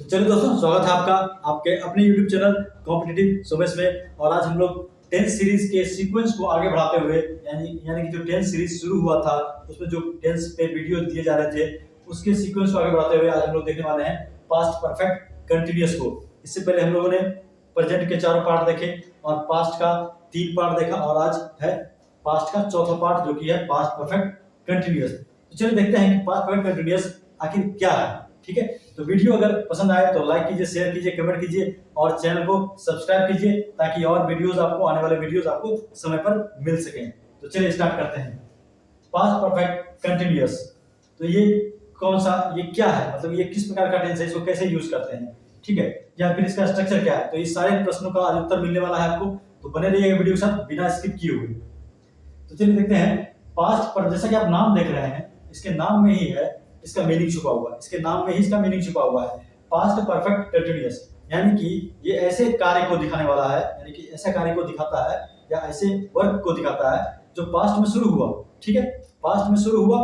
तो चलिए दोस्तों, स्वागत है आपका आपके अपने YouTube चैनल कॉम्पिटिटिव सुमेश में। और आज हम लोग 10th सीरीज के सीक्वेंस को आगे बढ़ाते हुए यानी कि जो 10th सीरीज शुरू हुआ था उसमें जो 10th पे वीडियो दिए जा रहे थे उसके सीक्वेंस को आगे बढ़ाते हुए आज हम लोग देखने वाले हैं पास्ट परफेक्ट कंटिन्यूअस को। इससे पहले हम लोगों ने प्रेजेंट के 4 पार्ट देखे और पास्ट का 3 पार्ट देखा और आज है पास्ट का चौथा पार्ट जो कि है पास्ट परफेक्ट कंटिन्यूअस। तो चलिए देखते हैं कि पास्ट परफेक्ट कंटिन्यूअस आखिर क्या है। ठीक है, तो वीडियो अगर पसंद आए तो लाइक कीजिए, शेयर कीजिए, कमेंट कीजिए और चैनल को सब्सक्राइब कीजिए ताकि और वीडियोस आपको आने वाले वीडियोस आपको समय पर मिल सकें। तो चलिए स्टार्ट करते हैं। पास्ट परफेक्ट कंटिन्यूअस, तो ये कौन सा, ये क्या है, मतलब ये किस प्रकार का टेंस है, इसको कैसे यूज करते हैं, ठीक है, या फिर इसका स्ट्रक्चर क्या है। तो इस सारे प्रश्नों का आज उत्तर मिलने वाला है आपको, तो बने रहिएगा वीडियो के साथ बिना स्किप किए हुए। तो चलिए देखते हैं पास्ट पर, जैसा कि आप नाम देख रहे हैं इसके नाम में ही है इसका मीनिंग छुपा हुआ है, इसके नाम में ही इसका मीनिंग छुपा हुआ है। पास्ट परफेक्ट कंटिन्यूअस यानी कि ये ऐसे कार्य को दिखाने वाला है, यानी कि ऐसे कार्य को दिखाता है या ऐसे वर्क को दिखाता है जो पास्ट में शुरू हुआ। ठीक है, पास्ट में शुरू हुआ,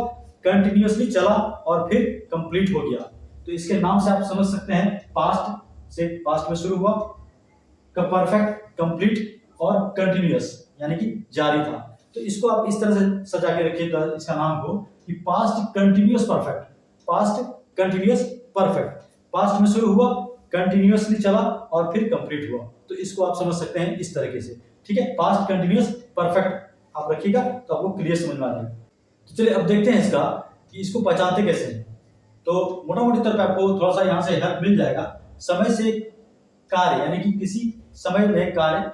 कंटिन्यूअसली चला और फिर कंप्लीट हो गया। तो इसके नाम से आप समझ सकते हैं पास्ट से, पास्ट में शुरू हुआ, परफेक्ट, कंप्लीट और कंटिन्यूअस यानी कि जारी था। तो इसको आप इस तरह से सजा के रखिए इसका नाम को कि past continuous perfect, past continuous perfect, past में शुरू हुआ, कंटिन्यूअसली चला और फिर कंप्लीट हुआ। तो इसको आप समझ सकते हैं इस तरीके से। ठीक है, पास्ट कंटिन्यूअस परफेक्ट आप रखिएगा तो आपको क्लियर समझ में आ जाएगा। तो चलिए अब देखते हैं इसका कि इसको पहचानते कैसे हैं। तो मोटा मोटी तौर पे आपको थोड़ा सा यहाँ से हेल्प मिल जाएगा। समय से कार्य यानी कि किसी समय में कार्य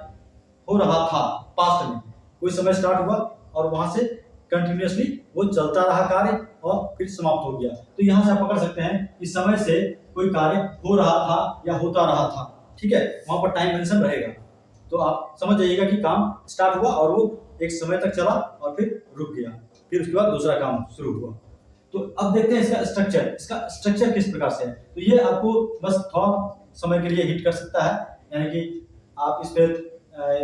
हो रहा था, पास्ट में कोई समय स्टार्ट हुआ और वहां से कंटिन्यूअसली वो चलता रहा कार्य और फिर समाप्त हो गया। तो यहां से आप पकड़ सकते हैं कि समय से कोई कार्य हो रहा था या होता रहा था। ठीक है, वहां पर टाइम मेंशन रहेगा तो आप समझ जाइएगा कि काम स्टार्ट हुआ और वो एक समय तक चला और फिर रुक गया, फिर उसके बाद दूसरा काम शुरू हुआ। तो अब देखते हैं इसका स्ट्रक्चर, इसका स्ट्रक्चर किस प्रकार से है। तो ये आपको बस थोड़ा समय के लिए हिट कर सकता है, यानी कि आप इस पर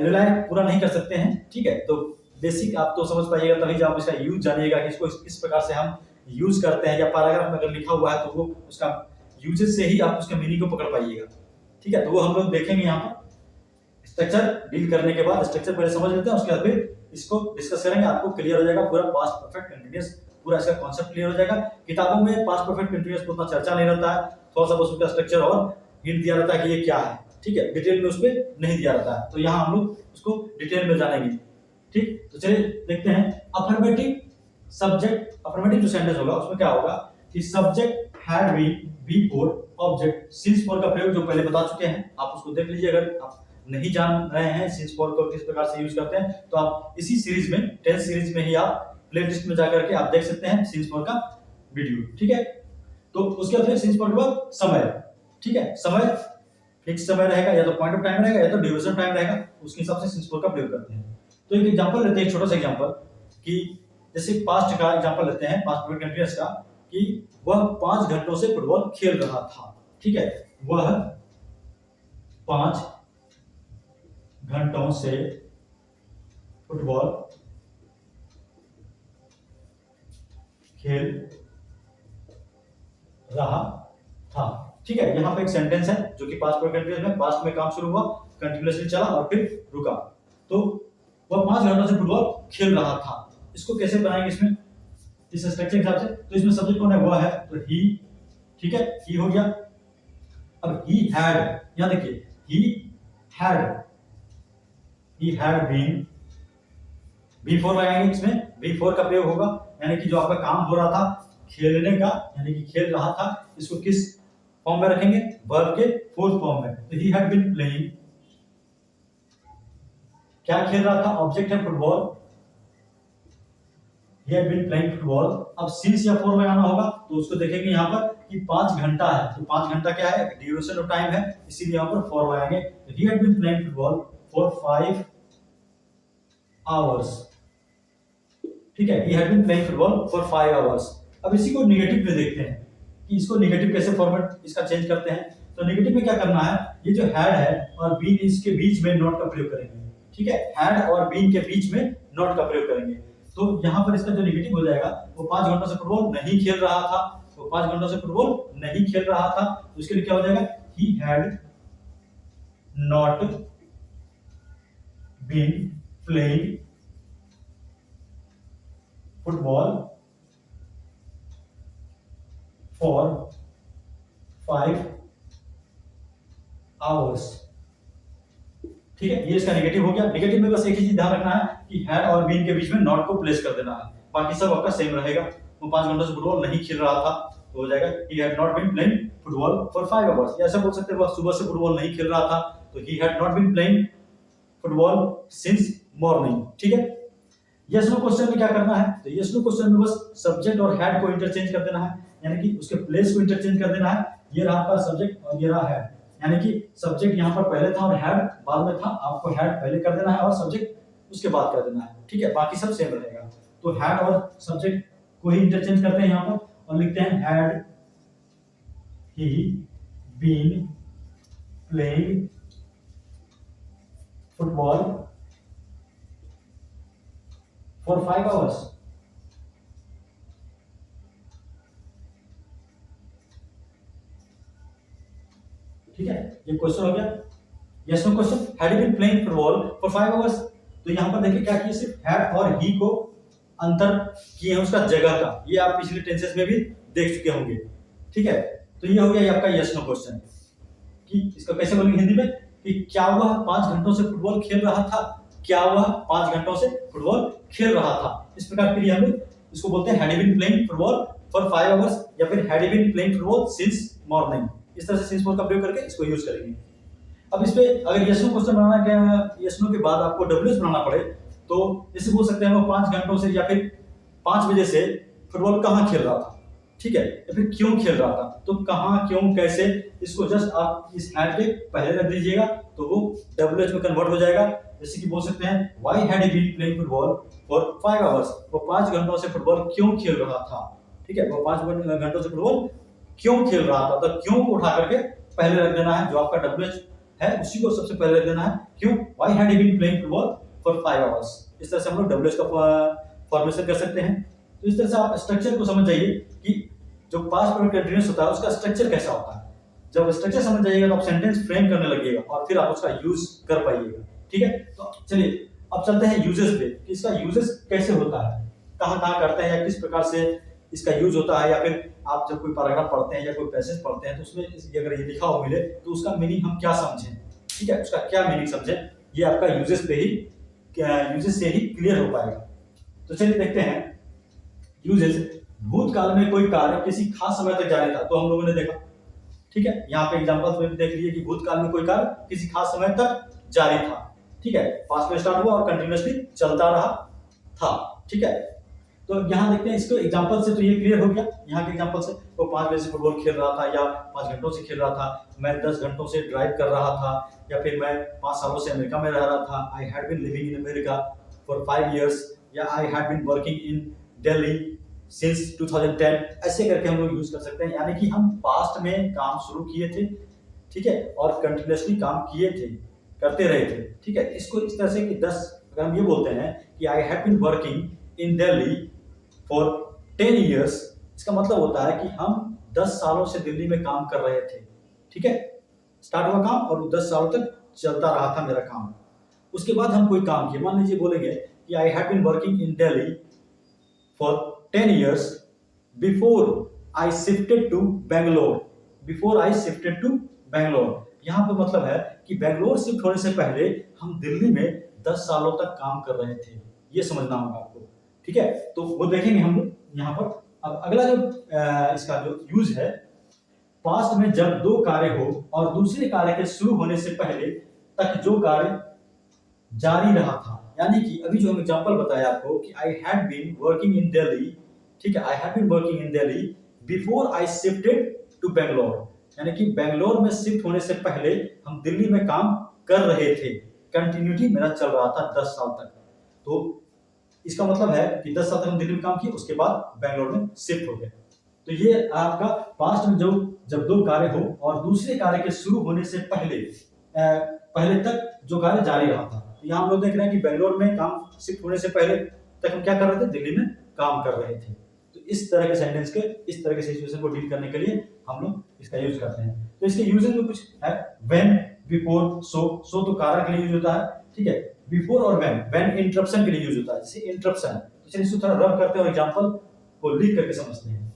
रिलाय पूरा नहीं कर सकते हैं। ठीक है, तो बेसिक आप तो समझ पाइएगा तभी जब आप इसका यूज जानिएगा कि इसको किस प्रकार से हम यूज करते हैं, या पैराग्राफ में अगर लिखा हुआ है तो वो उसका यूजेस से ही आप उसके मीनिंग को पकड़ पाइएगा। ठीक है, तो वो हम लोग देखेंगे यहाँ पर स्ट्रक्चर डील करने के बाद। स्ट्रक्चर पहले समझ लेते हैं, उसके बाद फिर इसको डिस्कस करेंगे, आपको क्लियर हो जाएगा पूरा पास्ट परफेक्ट कंटिन्यूअस, पूरा इसका कॉन्सेप्ट क्लियर हो जाएगा। किताबों में पास्ट परफेक्ट कंटिन्यूअस को उतना चर्चा नहीं रहता है, थोड़ा सा बस उसका स्ट्रक्चर और हिंट दिया रहता है कि ये क्या है। ठीक है, डिटेल में उस पर नहीं दिया रहता है, तो यहाँ हम लोग उसको डिटेल में जानेंगे। ठीक, तो चलिए देखते हैं। अफर्मेटिव सब्जेक्ट, अफर्मेटिव जो सेंटेंस होगा उसमें क्या होगा कि subject had been before object, since for का प्रयोग जो पहले बता चुके हैं, आप उसको देख लीजिए। अगर आप नहीं जान रहे हैं सिंस फॉर को किस प्रकार से यूज करते हैं तो आप इसी सीरीज में 10th सीरीज में ही आप प्लेलिस्ट में जाकर के आप देख सकते हैं सिंस फॉर का वीडियो। ठीक है, तो उसके बाद फिर सिंस फॉर के बाद समय। ठीक है, समय फिक्स समय रहेगा, या तो पॉइंट ऑफ टाइम रहेगा या तो ड्यूरेशन टाइम रहेगा, उसके हिसाब से सिंस फॉर का प्रयोग करते हैं। तो एक एग्जांपल लेते हैं, छोटा सा एग्जांपल, कि जैसे पास्ट का एग्जांपल लेते हैं, पास्ट परफेक्ट कंटिन्यूअस का, कि वह 5 घंटों से फुटबॉल खेल रहा था। ठीक है, वह 5 घंटों से फुटबॉल खेल रहा था। ठीक है, यहाँ पे एक सेंटेंस है जो कि पास्ट परफेक्ट कंटिन्यूअस में पास्ट में काम शुरू हुआ, कंटिन्यूअसली चला और फिर रुका। तो वह 5 घंटों से फुटबॉल खेल रहा था। इसको कैसे बनाएंगे इसमें, इस स्ट्रक्चर के हिसाब से। तो इसमें सब्जेक्ट कौन है, वह है, तो ही। ठीक है, ही हो गया। अब ही हैड, यहां देखिए ही हैड बीन, बिफोर लगाएंगे, इसमें बिफोर का प्रयोग होगा, यानी कि जो आपका काम हो रहा था खेलने का, यानी कि खेल रहा था, इसको किस फॉर्म में रखेंगे, वर्ब के फोर्थ फॉर्म में। तो ही हैड बीन प्लेइंग, क्या खेल रहा था, ऑब्जेक्ट है football, he had been playing football। अब सिंस या फॉर लगाना होगा तो उसको देखेंगे यहाँ पर कि 5 घंटा है, तो 5 घंटा क्या है, ड्यूरेशन ऑफ टाइम है, इसीलिए यहाँ पर फॉर लगाएंगे। तो he had been playing football for 5 hours। ठीक है, he had been playing football for 5 hours। अब इसी को निगेटिव में देखते हैं कि इसको निगेटिव कैसे फॉर्मेट इसका चेंज करते हैं। तो निगेटिव में क्या करना है, ये जो हैड है और बीन, इसके बीच में नॉट का प्रयोग करेंगे। ठीक है, हैड और बीन के बीच में नॉट का प्रयोग करेंगे। तो यहाँ पर इसका जो निगेटिव हो जाएगा, वो 5 घंटों से फुटबॉल नहीं खेल रहा था, वो 5 घंटों से फुटबॉल नहीं खेल रहा था, तो उसके लिए क्या हो जाएगा, he had not been playing football for 5 hours. ठीक है, ये इसका नेगेटिव हो गया। नेगेटिव में बस एक ही चीज ध्यान रखना है कि हैड और बीन के बीच में नॉट को प्लेस कर देना है, बाकी सब आपका सेम रहेगा। वो 5 घंटों से फुटबॉल नहीं खेल रहा था, तो हो जाएगा he had not been playing football for 5 hours. या ऐसा बोल सकते हैं वह सुबह से फुटबॉल नहीं खेल रहा था, तो he had not been playing football since morning. ठीक है, यस नो क्वेश्चन में क्या करना है, तो यस नो क्वेश्चन में बस सब्जेक्ट और हैड को इंटरचेंज कर देना है, यानी कि उसके प्लेस को इंटरचेंज कर देना है। ये रहा आपका सब्जेक्ट और ये रहा हैड, यानी कि सब्जेक्ट यहाँ पर पहले था और हैड बाद में था, आपको हैड पहले कर देना है और सब्जेक्ट उसके बाद कर देना है। ठीक है, बाकी सब सेम रहेगा। तो हैड और सब्जेक्ट को ही इंटरचेंज करते हैं यहाँ पर और लिखते हैं had he been playing football for 5 hours. ठीक है, ये क्वेश्चन हो गया। Yes no question, had you been playing football for 5 hours. तो यहां पर देखिए क्या किया, सिर्फ हैड और ही को अंतर किए हैं उसका जगह का, ये आप पिछले टेंसेस में भी देख चुके होंगे। ठीक है, तो ये हो गया ये आपका यस नो क्वेश्चन कि इसका कैसे बोलेंगे हिंदी में कि क्या वह 5 घंटों से फुटबॉल खेल रहा था, क्या वह 5 घंटों से फुटबॉल खेल रहा था। इस प्रकार के लिए हम इसको बोलते हैं had you been playing football for 5 hours या फिर had you been playing football since morning. इस तरह से सिंस मोड का प्रयोग करके इसको यूज करेंगे। अब इस पे अगर यस नो क्वेश्चन बनाना क्या, यस नो के बाद आपको डब्ल्यूएस बनाना पड़े, तो इसे बोल सकते हैं वो 5 घंटों से या फिर 5 बजे से फुटबॉल कहाँ खेल रहा था। ठीक है, या फिर क्यों खेल रहा था, तो कहाँ क्यों कैसे, इसको जस्ट आप इस हैड के पहले रख दीजिएगा तो वो डब्ल्यूएच में कन्वर्ट हो जाएगा। जैसे कि बोल सकते हैं why had he been playing football for 5 hours, वो 5 घंटों से फुटबॉल क्यों खेल रहा था। ठीक है, वो 5 घंटों से फुटबॉल क्यों खेल रहा था, तो क्यों को उठा करके पहले रख देना है, जो आपका डब्ल्यूएच है उसी को सबसे पहले रख देना है। क्यों, why had he been playing football for 5 hours. इस तरह से हम लोग डब्ल्यूएच का फॉर्मेशन कर सकते हैं। तो इस तरह से आप स्ट्रक्चर को समझ जाइए कि जो पास्ट परफेक्ट कंटीन्यूअस होता है उसका स्ट्रक्चर कैसा होता है। जब स्ट्रक्चर समझ जाइएगा तो आप सेंटेंस फ्रेम करने लगिएगा और फिर आप उसका यूज कर पाइएगा। ठीक है, तो चलिए अब चलते हैं यूजेस पे कि इसका यूजेस कैसे होता है, कहाँ कहाँ करते हैं या किस प्रकार से इसका यूज होता है। या फिर आप जब कोई पैराग्राफ पढ़ते हैं या कोई पैसेज पढ़ते हैं तो उसमें अगर ये लिखा हो मिले तो उसका मीनिंग हम क्या समझें। ठीक है, उसका क्या मीनिंग समझें, ये आपका यूजेस पे ही यूजेस से ही क्लियर हो पाएगा। तो चलिए देखते हैं यूजेस। भूतकाल में कोई कार्य किसी खास समय तक जारी था, तो हम लोगों ने देखा। ठीक है, यहाँ पे एग्जांपल्स में भी देख लीजिए कि भूतकाल में कोई कार्य किसी खास समय तक जारी था। ठीक है, पास्ट में स्टार्ट हुआ और कंटिन्यूअसली चलता रहा था। ठीक है, तो यहाँ देखते हैं इसको एग्जांपल से, तो ये क्लियर हो गया। यहाँ के एग्जांपल से वो 5 बजे से फुटबॉल खेल रहा था या 5 घंटों से खेल रहा था, मैं 10 घंटों से ड्राइव कर रहा था, या फिर मैं 5 सालों से अमेरिका में रह रहा था, I had been living in America for 5 years, या I had been working in Delhi since 2010। ऐसे करके हम लोग यूज कर सकते हैं, यानी कि हम पास्ट में काम शुरू किए थे। ठीक है, और कंटिन्यूअसली काम किए थे, करते रहे थे। ठीक है, इसको इस तरह से कि 10, अगर हम ये बोलते हैं कि I have been working in Delhi for 10 years, इसका मतलब होता है कि हम 10 सालों से दिल्ली में काम कर रहे थे। ठीक है, स्टार्ट हुआ काम और 10 सालों तक चलता रहा था मेरा काम। उसके बाद हम कोई काम किए, मान लीजिए बोलेंगे कि I have been working in Delhi for 10 years before I shifted to Bangalore. Before I shifted to Bangalore. यहाँ पे मतलब है कि बेंगलोर शिफ्ट होने से पहले हम दिल्ली में 10 सालों तक काम कर रहे थे। ये समझना होगा आपको। ठीक है, तो वो देखेंगे हम लोग यहाँ पर। अब अगला जो इसका जो यूज है, पास्ट में जब दो कार्य हो और दूसरे कार्य के शुरू होने से पहले तक जो कार्य जारी रहा था, यानी कि अभी जो हम एग्जांपल बताया आपको कि I had been working in Delhi. ठीक है, I have been working in Delhi before I shifted to Bangalore, यानी कि बेंगलोर में शिफ्ट होने से पहले हम दिल्ली में काम कर रहे थे। कंटिन्यूटी मेरा चल रहा था 10 साल तक। तो इसका मतलब है कि 10 साल तक हम दिल्ली में काम किए, उसके बाद बेंगलोर में शिफ्ट हो गए। तो ये आपका पास्ट में जो जब दो कार्य हो और दूसरे कार्य के शुरू होने से पहले तक जो कार्य जारी रहा था। यहाँ हम लोग देख रहे हैं कि बेंगलोर में काम शिफ्ट होने से पहले तक हम क्या कर रहे थे, दिल्ली में काम कर रहे थे। तो इस तरह के सेंटेंस के, इस तरह के सिचुएशन को डील करने के लिए हम लोग इसका यूज करते हैं। तो इसके यूजेस में कुछ है, व्हेन, बिफोर, सो तो कारण के लिए यूज होता है, ठीक है। बिफोर और व्हेन इंटरप्शन के लिए यूज होता है, जैसे इंटरप्शन। तो चलिए इसको थोड़ा रब करते हैं और एग्जांपल को लिख करके समझते हैं।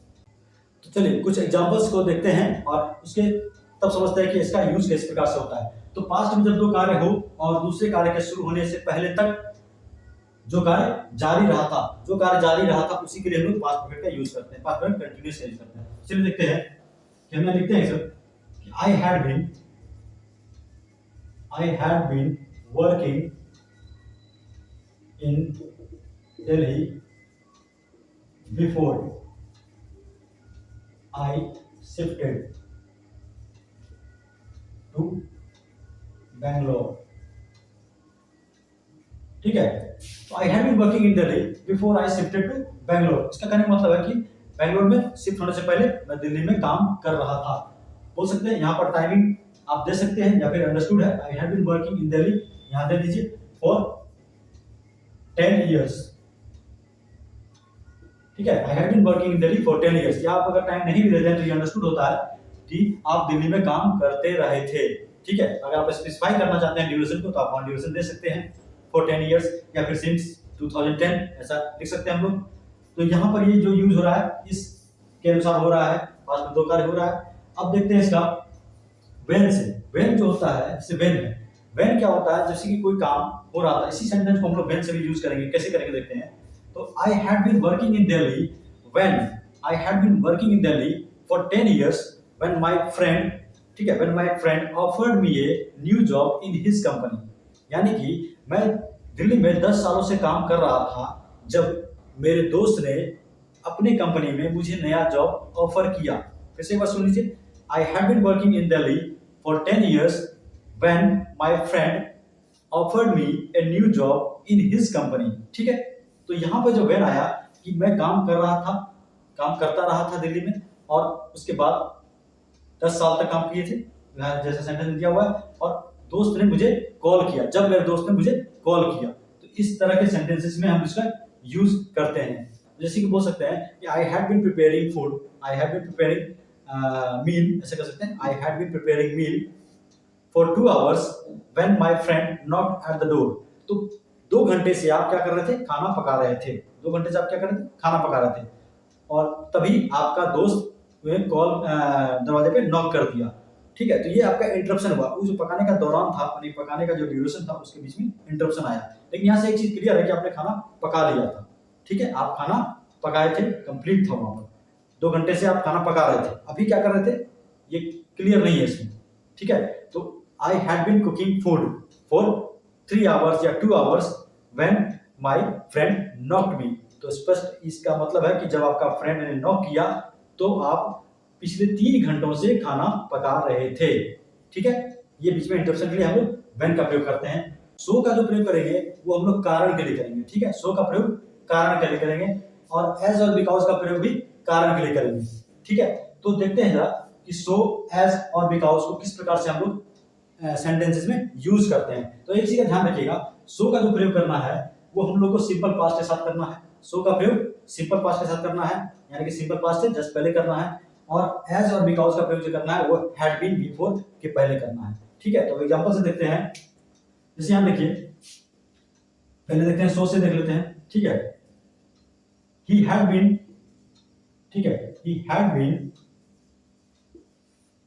तो चलिए कुछ एग्जांपल्स को देखते हैं और उसके तब समझते हैं कि इसका यूज किस प्रकार से होता है। तो पास्ट में जब दो कार्य हो और दूसरे कार्य के शुरू होने से पहले तक जो कार्य जारी रहा था उसी के लिए हम लोग पास्ट परफेक्ट का यूज करते हैं, पास्ट परफेक्ट कंटीन्यूअस यूज करते हैं। चलिए देखते हैं कि हम लिखते हैं सर कि I had been working in Delhi before I shifted to Bangalore, ठीक है। तो I have been working in Delhi before I shifted to Bangalore, इसका कहने का मतलब है कि बैंगलोर में शिफ्ट होने से पहले मैं दिल्ली में काम कर रहा था। बोल सकते हैं यहाँ पर टाइमिंग आप दे सकते हैं या फिर अंडरस्टूड है, I have been working in Delhi, यहाँ दे दीजिए फॉर 10 इयर्स, ठीक है। I have been working in Delhi for 10 years. या आप अगर टाइम नहीं भी देते हैं तो ये अंडरस्टूड होता है कि आप दिल्ली में काम करते रहे थे, ठीक है। अगर आप स्पेसिफाई करना चाहते हैं ड्यूरेशन को तो आप वहां ड्यूरेशन दे सकते हैं फॉर 10 इयर्स या फिर सिंस 2010 ऐसा लिख सकते हैं हम लोग। तो यहाँ पर ये जो यूज हो रहा है इसके अनुसार हो रहा है, पास्ट में दो कार्य हो रहा है। अब देखते हैं इसका व्हेन से। व्हेन जो होता है जैसे व्हेन है, व्हेन क्या होता है, जैसे कि कोई काम हो रहा था, इसी सेंटेंस को हम लोग व्हेन से भी यूज करेंगे। कैसे करेंगे देखते हैं। तो I had been working in Delhi when I had been working in Delhi for 10 years when my friend, ठीक है, when my friend offered me a new job in his company. यानी कि मैं दिल्ली में 10 सालों से काम कर रहा था जब मेरे दोस्त ने अपनी कंपनी में मुझे नया जॉब ऑफर किया। फिर से एक बार सुन लीजिए, I have been working in Delhi for 10 years when my friend offered me a new job in his company, ठीक है। तो यहाँ पर जो व्हेन आया कि मैं काम करता रहा था दिल्ली में और उसके बाद 10 साल तक काम किए थे, जैसा सेंटेंस दिया हुआ है, और दोस्त ने मुझे कॉल किया, जब मेरे दोस्त ने मुझे कॉल किया। तो इस तरह के सेंटेंसेस में हम इसका यूज करते हैं। जैसे कि बोल सकते हैं कि I have been preparing food, I have been preparing meal, ऐसे कर सकते हैं I have been preparing meal for 2 hours when my friend knocked at the door. तो 2 घंटे से आप क्या कर रहे थे, खाना पका रहे थे। 2 घंटे से आप क्या कर रहे थे, खाना पका रहे थे, और तभी आपका दोस्त कॉल दरवाजे पे नॉक कर दिया, ठीक है। तो ये आपका इंटरप्शन हुआ। वो जो पकाने का दौरान था, पकाने का जो ड्यूरेशन था उसके बीच में इंटरप्शन आया। लेकिन यहाँ से एक चीज क्लियर है कि आपने खाना पका लिया था, ठीक है। आप खाना पकाए थे, कंप्लीट था वहां पर। 2 घंटे से आप खाना पका रहे थे, अभी क्या कर रहे थे ये क्लियर नहीं है इसमें, ठीक है। तो I had been cooking food for 3 hours या 2 hours when my friend knocked me. तो स्पष्ट इसका मतलब है कि जब आपका फ्रेंड ने नॉक किया तो आप पिछले 3 घंटों से खाना पका रहे थे, ठीक है। ये बीच में इंटरप्शन के लिए हम लोग व्हेन का प्रयोग करते हैं। सो का जो प्रयोग करेंगे वो हम लोग कारण के लिए करेंगे, ठीक है। सो का प्रयोग कारण के लिए करेंगे और एज और बिकॉज का प्रयोग भी कारण के लिए करेंगे, ठीक है। तो देखते हैं जरा कि सो, एज और बिकॉज को किस प्रकार से हम लोग सेंटेंसेस में यूज करते हैं। तो एक चीज का ध्यान रखिएगा, सो का जो प्रयोग करना है वो हम लोग को सिंपल पास्ट के साथ करना है। सो का प्रयोग सिंपल पास्ट के साथ करना है, यानी कि सिंपल पास्ट से जस्ट पहले करना है, और एज और बिकॉज का प्रयोग जो करना है वो हैड बीन बिफोर के पहले करना है, ठीक है। तो एग्जांपल से देखते हैं, जैसे यहां देखिए, पहले देखते हैं सो से देख लेते हैं, ठीक है। ही हैड बीन, ठीक है, he had been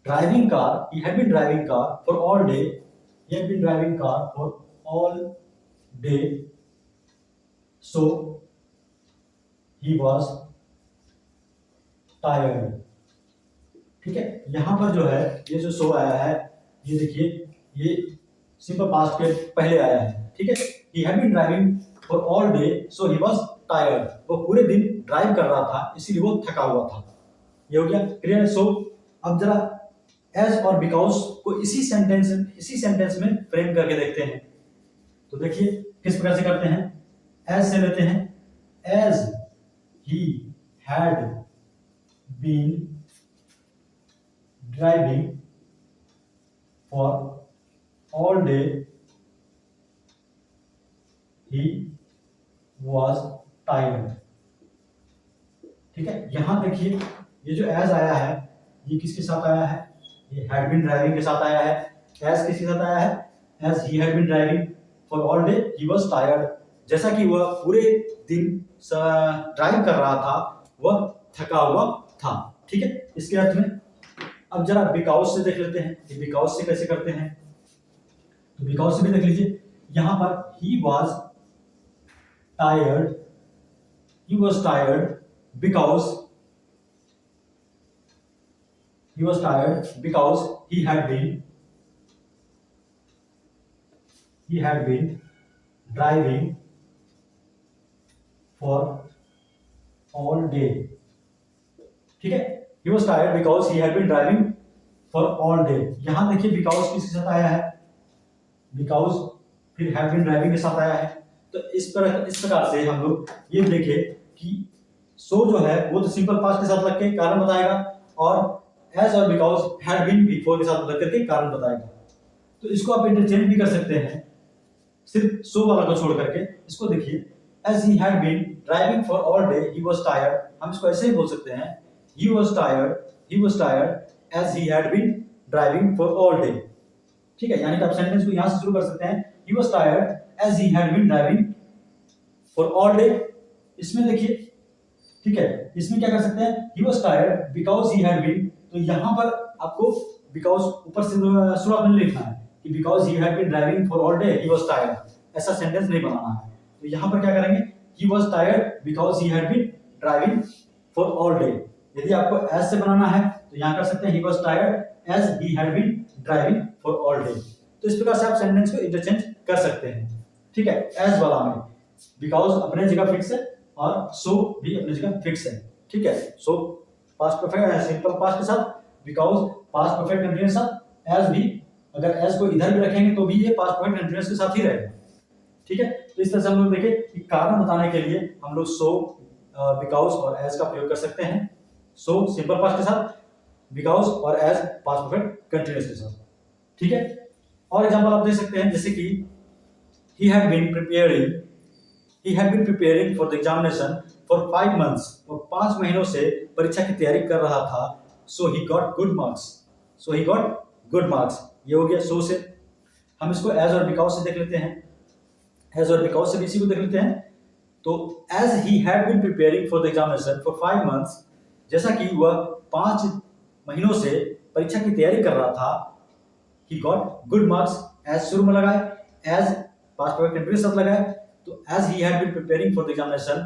driving car, he had been driving car for all day, he had been driving car for all day, so he was tired, ठीक है। यहां पर जो है ये जो सो आया है, ये देखिए ये सिंपल पास्ट के पहले आया है, ठीक है। he had been driving for all day so he was tired, वो पूरे दिन ड्राइव कर रहा था इसीलिए वो थका हुआ था। ये हो गया क्लियर। सो अब जरा एज और बिकॉज को इसी सेंटेंस में फ्रेम करके देखते हैं। तो देखिए किस प्रकार से करते हैं। एज से लेते हैं, as he had been driving for all day he was tired, ठीक है, यहाँ देखिए ये जो एज आया है ये किसके साथ आया है, ये हैड बीन ड्राइविंग के साथ आया है। एज किसके साथ आया है, as he had been driving for all day he was tired, जैसा कि वह पूरे दिन ड्राइव कर रहा था वह थका हुआ था। ठीक है, इसके अर्थ में अब जरा बिकॉज से देख लेते हैं कि बिकॉज से कैसे करते हैं। तो बिकॉज से भी देख लीजिए, यहां पर ही was tired because he was tired because he had been driving for all day। ठीक है, he was tired because he had been driving for all day। यहां देखिए because किसके साथ आया है, because फिर had been driving के साथ आया है। तो इस प्रकार से हम लोग ये देखें कि सो जो है वो तो सिंपल पास्ट के साथ लग के कारण बताएगा और एज और बिकॉज हैड बीन बिफोर के साथ लग करके कारण बताएगा। तो इसको आप इंटरचेंज भी कर सकते हैं सिर्फ सो वाला को छोड़ करके। इसको देखिए, as he had been driving for all day he was tired, हम इसको ऐसे ही बोल सकते हैं, he was tired as he had been driving for all day. ठीक है, यानी कि आप सेंटेंस को यहां से शुरू कर सकते हैं, he was tired as he had been driving for all day. इसमें देखिए, ठीक है, इसमें क्या कर सकते हैं, he was tired because he had been, तो यहां पर आपको because ऊपर से शुरुआत में लिखना है कि because he had been driving for all day he was tired, ऐसा सेंटेंस नहीं बनाना है। तो यहां पर क्या करेंगे, he was tired because he had been driving for all day। यदि आपको as से बनाना है तो यहां कर सकते हैं he was tired as he had been driving for all day। तो इस प्रकार से आप सेंटेंस को इंटरचेंज कर सकते हैं। ठीक है, as वाला में because अपने जगह फिक्स है और सो भी अपनी जगह फिक्स है। ठीक है, सो पास्ट परफेक्ट सिंपल पास्ट के साथ, बिकॉज पास्ट परफेक्ट कंटीन्यूअस के साथ, एज भी अगर एज को इधर भी रखेंगे तो भी ये पास्ट परफेक्ट कंटीन्यूअस के साथ ही रहेगा। ठीक है, तो इस तरह से हम लोग देखें कि कारण बताने के लिए हम लोग सो, बिकॉज और एज का प्रयोग कर सकते हैं। सो सिंपल पास्ट के साथ, बिकॉज और एज पास्ट परफेक्ट कंटीन्यूअस के साथ। ठीक है, और एग्जांपल आप देख सकते हैं जैसे कि he had been preparing for the examination for 5 months, वो 5 महीनों से परीक्षा की तैयारी कर रहा था। so he got good marks, ये हो गया so से। हम इसको as और because से देख लेते हैं, as और because से भी इसी को देख लेते हैं। तो as he had been preparing for the examination for 5 months, जैसा कि वह 5 महीनों से परीक्षा की तैयारी कर रहा था, he got good marks, as शुरू में लगाए, as पास्ट परफेक्ट कंटीन्यूअस साथ लगाए, तो as he had been preparing for the examination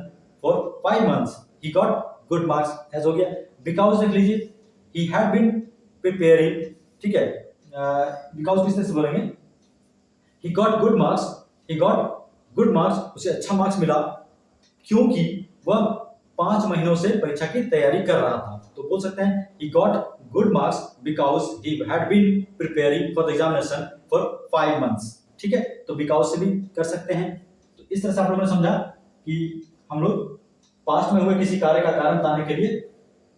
for 5 months he got good marks, as हो गया। because देख लीजिए, he had been preparing, ठीक है, because किस तरह से बोलेंगे, he got good marks, उसे अच्छा मार्क्स मिला क्योंकि वह 5 महीनों से परीक्षा की तैयारी कर रहा था। तो बोल सकते हैं he got good marks because he had been preparing for the examination for 5 months। ठीक है, तो बिकॉज से भी कर सकते हैं। तो इस तरह से आप लोगों ने समझा कि हम लोग पास्ट में हुए किसी कार्य का कारण बताने के लिए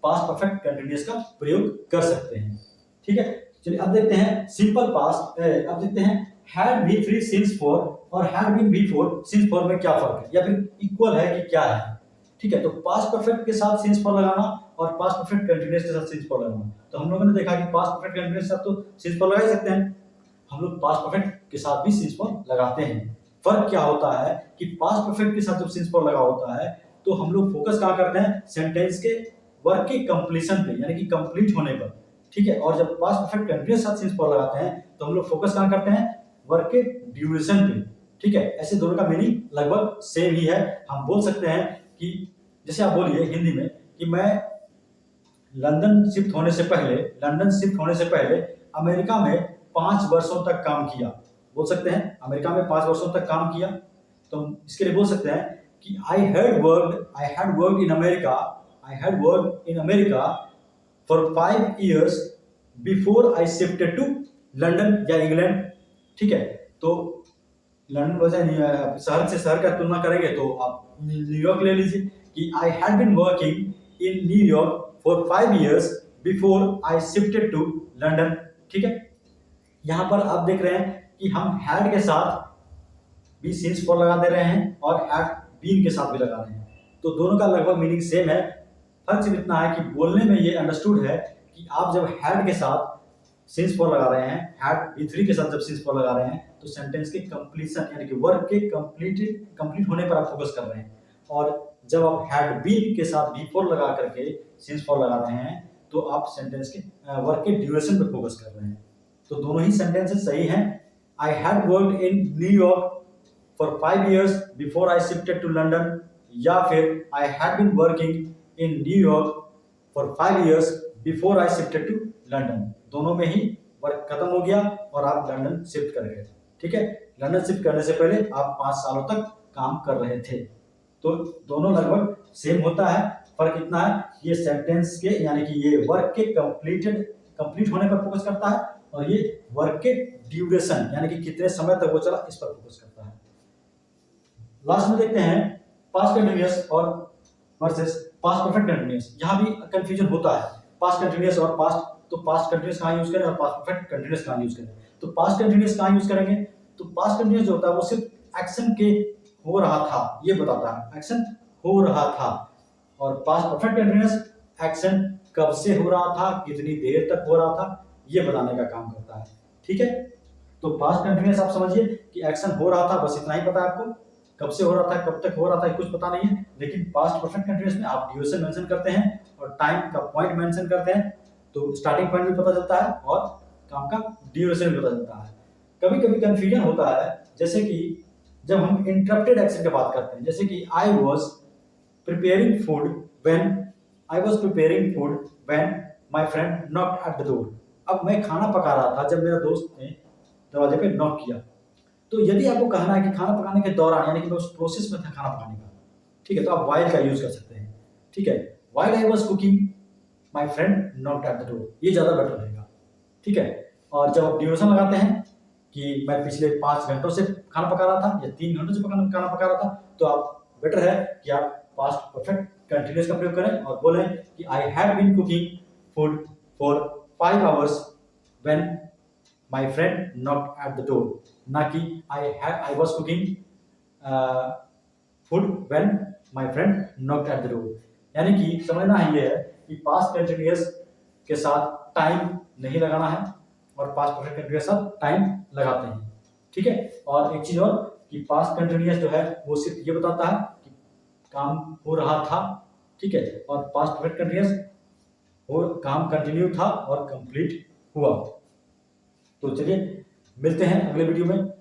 पास्ट परफेक्ट कंटीन्यूअस का प्रयोग कर सकते हैं। ठीक है, चलिए अब देखते हैं सिंपल पास्ट। अब देखते हैं had be free since for और had been before since for में क्या फर्क है या फिर इक्वल है कि क्या है। ठीक है, तो पास्ट परफेक्ट के साथ सिंस फॉर लगाना और पास्ट परफेक्ट कंटीन्यूअस के साथ सिंस फॉर लगाना। तो हम लोगों ने देखा कि पास्ट परफेक्ट कंटीन्यूअस के साथ तो सिंस फॉर लगा ही सकते हैं, हम लोग पास्ट परफेक्ट के साथ भी सिंस फॉर लगाते हैं। फर्क क्या होता है कि पास्ट परफेक्ट के साथ जब सिंस फॉर लगा होता है तो हम लोग फोकस कहाँ करते हैं, सेंटेंस के वर्क के कंप्लीशन पे, यानी कि कंप्लीट होने पर। ठीक है, और जब पास्ट परफेक्ट कंटीन्यूअस साथ सिंस फॉर लगाते हैं तो हम लोग फोकस कहाँ करते हैं, वर्क के ड्यूरेशन पे। ठीक है, ऐसे दोनों का मीनिंग लगभग सेम ही है। हम बोल सकते हैं कि जैसे आप बोलिए हिंदी में कि मैं लंदन शिफ्ट होने से पहले अमेरिका में 5 वर्षों तक काम किया। बोल सकते हैं अमेरिका में 5 वर्षों तक काम किया। तो इसके लिए बोल सकते हैं कि I had worked in America for 5 years before I shifted to London या इंग्लैंड। ठीक है, तो लंदन वजह शहर से शहर का तुलना करेंगे तो आप न्यूयॉर्क ले लीजिए कि I had been working in New York for 5 years before I shifted to London। ठीक है, यहाँ पर आप देख रहे हैं कि हम had के साथ भी सिंस फॉर लगा दे रहे हैं और had been के साथ भी लगा रहे हैं। तो दोनों का लगभग मीनिंग सेम है। फर्क सिर्फ इतना है कि बोलने में ये अंडरस्टूड है कि आप जब हैड के साथ सिंस फॉर लगा रहे हैं, हैड बी3 के साथ जब सिंस फॉर लगा रहे हैं तो सेंटेंस के कंप्लीशन यानी कि वर्क के कंप्लीट होने पर आप फोकस कर रहे हैं। और जब आप हैड बीन के साथ बी4 लगा करके सिंस फॉर लगा रहे हैं तो आप सेंटेंस के वर्क के ड्यूरेशन पर फोकस कर रहे हैं। तो दोनों ही सेंटेंसेस सही हैं। I had worked in New York for 5 years before I shifted to London, या फिर I had been working in New York for 5 years before I shifted to London. दोनों में ही वर्क खत्म हो गया और आप लंदन शिफ्ट कर गए। ठीक है, लंदन शिफ्ट करने से पहले आप 5 सालों तक काम कर रहे थे। तो दोनों लगभग सेम होता है, फर्क इतना है ये सेंटेंस के यानी कि ये वर्क के कंप्लीट होने पर फोकस करता है और ये वर्क के ड्यूरेशन यानी कि कितने समय तक वो चला इस पर फोकस करता है। लास्ट में देखते हैं पास्ट कंटिन्यूअस और वर्सेस पास्ट परफेक्ट कंटिन्यूअस। यहाँ भी कंफ्यूजन होता है पास्ट कंटिन्यूअस और पास्ट, तो पास्ट कंटिन्यूअस कहाँ यूज करें और पास्ट परफेक्ट कंटिन्यूअस कहाँ यूज करें। तो पास्ट कंटिन्यूअस कहाँ यूज करेंगे, तो पास्ट कंटिन्यूअस जो होता है वो सिर्फ एक्शन के हो रहा था ये बताता है, एक्शन हो रहा था। और पास्ट परफेक्ट कंटिन्यूअस एक्शन कब से हो रहा था, कितनी देर तक हो रहा था ये बताने का काम करता है। ठीक है, तो पास्ट कंटिन्यूअस आप समझिए कि एक्शन हो रहा था, बस इतना ही पता है आपको, कब से हो रहा था कब तक हो रहा था कुछ पता नहीं है। लेकिन पास्ट परफेक्ट कंटिन्यूअस में आप ड्यूरेशन मेंशन करते हैं और टाइम का पॉइंट मेंशन करते हैं, तो स्टार्टिंग पॉइंट भी पता चलता है और काम का ड्यूरेशन भी पता चलता है। कभी कभी कंफ्यूजन होता है, जैसे कि जब हम इंटरप्टेड एक्शन की बात करते हैं, जैसे कि I was preparing food when my friend knocked at the door. अब मैं खाना पका रहा था जब मेरा दोस्त ने दरवाजे पे नॉक किया। तो यदि आपको कहना है कि खाना पकाने के दौरान यानी कि मैं उस प्रोसेस में था खाना पकाने का, ठीक है, तो आप वाइल का यूज कर सकते हैं। ठीक है, while I was cooking my friend knocked at the door, ये ज्यादा बेटर रहेगा। ठीक है, और जब आप ड्यूरेशन लगाते हैं कि मैं पिछले 5 घंटों से खाना पका रहा था या 3 घंटों से खाना पका रहा था, तो आप बेटर है कि आप पास्ट परफेक्ट कंटिन्यूअस का प्रयोग करें और बोलें कि I had been cooking food for 5 hours when my friend knocked at the door, ना कि I was cooking food when my friend knocked at the door. यानी कि समझना है ये है कि पास्ट कंटिन्यूअस के साथ टाइम नहीं लगाना है और पास्ट परफेक्ट कंटिन्यूअस के साथ टाइम लगाते हैं। ठीक है, और एक चीज और कि पास्ट कंटिन्यूअस जो है वो सिर्फ ये बताता है कि काम हो रहा था। ठीक है, और पास्ट परफेक्ट कंटिन्यूअस वो काम कंटिन्यू था और कंप्लीट हुआ। तो चलिए मिलते हैं अगले वीडियो में।